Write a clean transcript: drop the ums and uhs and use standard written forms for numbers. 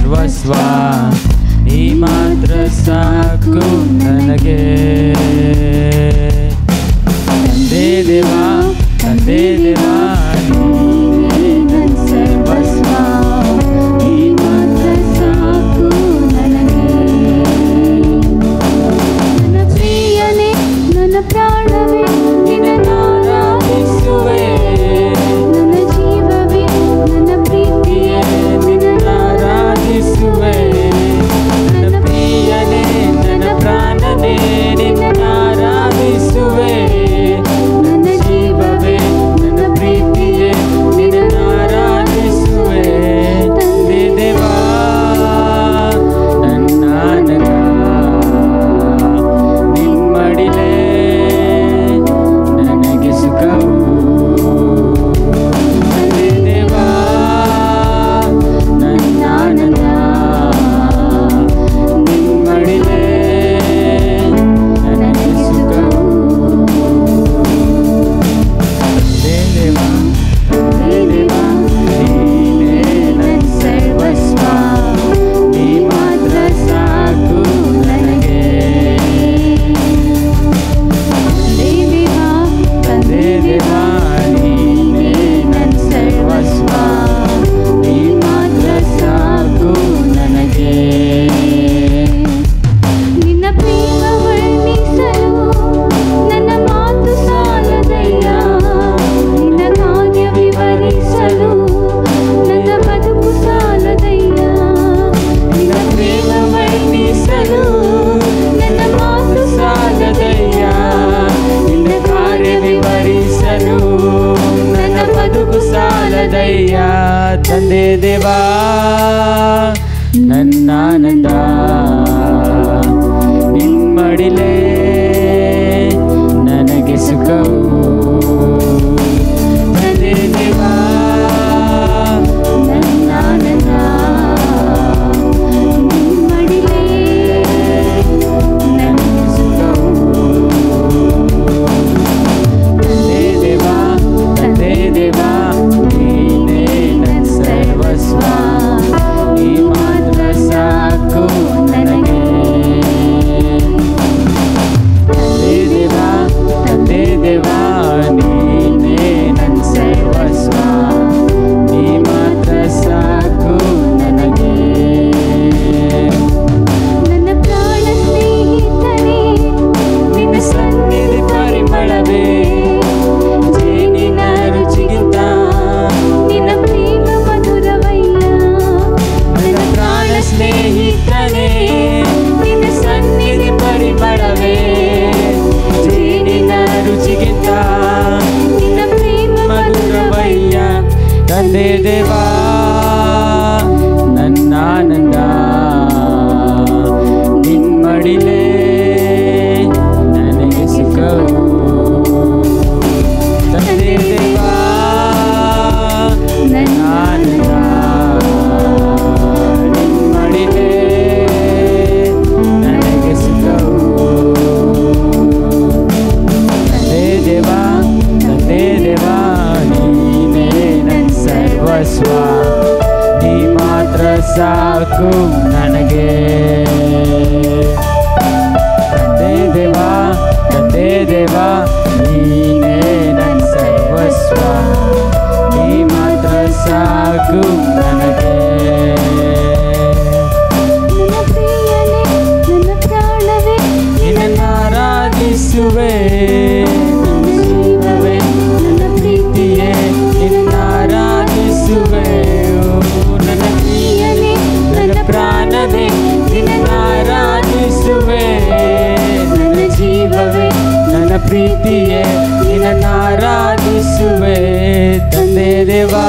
ಸರ್ವಸ್ವ ನೀ ಮಾತ್ರ ಸಾಕು ನನಗೆ. ತಂದೆ ದೇವಾ ತಂದೆ ದೇವಾ ನೀನೇ ನನ್ನ ಸರ್ವಸ್ವ ನೀ ಮಾತ್ರ ಸಾಕು ನನಗೆ. ನನ್ನ ಪ್ರಿಯನೇ ನನ್ನ ಪ್ರಾಣವೇ ನಿನ್ನನ್ನು ಆರಾಧಿಸುವೆ. ನನ್ನ ಜೀವವೇ ನನ್ನ ಪ್ರೀತಿಯೇ ನಿನ್ನನ್ನು ಆರಾಧಿಸುವೆ. ನನ್ನ ಪ್ರಿಯನೇ ನನ್ನ ಪ್ರಾಣನೇ ನಿನ್ನನ್ನು ಆರಾಧಿಸುವೆ. ನನ್ನ ಜೀವವೇ ನನ್ನ ಪ್ರೀತಿಯೇ ನಿನ್ನನ್ನು ಆರಾಧಿಸುವೆ. ತಂದೆ ದೇವಾ ನನ್ನ ಆನಂದ ನಿಮ್ಮಡಿಲೇ ನನಗೆ ಸುಖವು. ತಂದೆ ದೇವಾ ನನ್ನ ಆನಂದ ನಿಮ್ಮಡಿಲೇ ನನಗೆ ಸುಖವು. ತಂದೆ ದೇವಾ ತಂದೆ ದೇವಾ ನೀನೇ ನನ್ನ ಸರ್ವಸ್ವ ನೀ ಮಾತ್ರ ಸಾಕು ನನಗೆ. ತಂದೆ ದೇವಾ ನೀನೇ ನನ್ನ ಸರ್ವಸ್ವ ನೀ ಮಾತ್ರ ಸಾಕು ನನಗೆ. ನಿನ್ನ ಪ್ರೇಮ ವರ್ಣಿಸಲು ನನ್ನ ಮಾತು ಸಾಲದಯ್ಯ. ನಿನ್ನ ಕಾರ್ಯ ವಿವರಿಸಲು ನನ್ನ ಬದುಕು ಸಾಲದಯ್ಯ. ನಿನ್ನ ಪ್ರೇಮ ವರ್ಣಿಸಲು ನನ್ನ ಮಾತು ಸಾಲದಯ್ಯ. ನಿನ್ನ ಕಾರ್ಯ ವಿವರಿಸಲು ನನ್ನ ಬದುಕು ಸಾಲದಯ್ಯ. ತಂದೆ ದೇವಾ ನನ್ನ ಆನಂದ ನಿಮ್ಮಡಿಲೇ ನನಗೆ ಸುಖವು. ತಂದೆ ದೇವಾ ನನ್ನ ಆನಂದ ನಿಮ್ಮಡಿಲೇ ನನಗೆ ಸುಖವು. ತಂದೆ ದೇವಾ ತಂದೆ ದೇವಾ ನೀನೇ ನನ್ನ ಸರ್ವಸ್ವ ನೀ ಮಾತ್ರ ಸಾಕು ನನಗೆ. ತಂದೆ ದೇವಾ ತಂದೆ ದೇವಾ ನೀನೇ ನನ್ನ ಸರ್ವಸ್ವ ನೀ ಮಾತ್ರ ಸಾಕು ನನಗೆ. ನನ್ನ ಪ್ರಾಣ ಸ್ನೇಹಿತನೇ ನಿನ್ನ ಸನ್ನಿಧಿ ಪರಿಮಳವೇ ಜೇನಿನ ರುಚಿಗಿಂತ ನಿನ್ನ ಪ್ರೇಮ ಮಧುರವಯ್ಯ. ನನ್ನ ಪ್ರಾಣ ಸ್ನೇಹಿತನೇ ನಿನ್ನ ಸನ್ನಿಧಿ ಪರಿಮಳವೇ ಜೇನಿನ ರುಚಿಗಿಂತ ನಿನ್ನ ಪ್ರೇಮ ಮಧುರವಯ್ಯ. ತಂದೆ ದೇವಾ ನನ್ನ ಆನಂದ ನಿಮ್ಮಡಿಲೇ ನನಗೆ ಸುಖವು. ತಂದೆ ದೇವಾ ನನ್ನ ಆನಂದ ನಿಮ್ಮಡಿಲೇ ನನಗೆ ಸುಖವು. ತಂದೆ ದೇವಾ ತಂದೆ ದೇವಾ ನೀನೇ ನನ್ನ ಸರ್ವಸ್ವ ನೀ ಮಾತ್ರ ಸಾಕು ನನಗೆ. ತಂದೆ ದೇವಾ ತಂದೆ ದೇವಾ ನೀನೇ ನನ್ನ ಸರ್ವಸ್ವ ನೀ ಮಾತ್ರ ಸಾಕು ನನಗೆ. ನನ್ನ ಪ್ರಿಯನೇ ನನ್ನ ಪ್ರಾಣವೇ ನಿನ್ನನ್ನು ಆರಾಧಿಸುವೆ. ನನ್ನ ಜೀವವೇ ನನ್ನ ಪ್ರೀತಿಯೇ ನಿನ್ನನ್ನು ಆರಾಧಿಸುವೆ. ನನ್ನ ಪ್ರಿಯನೇ ನನ್ನ ಪ್ರಾಣವೇ ನಿನ್ನನ್ನು ಆರಾಧಿಸುವೆ. ನನ್ನ ಜೀವವೇ ನನ್ನ ಪ್ರೀತಿಯೇ ನಿನ್ನನ್ನು ಆರಾಧಿಸುವೆ. ತಂದೆ ದೇವಾ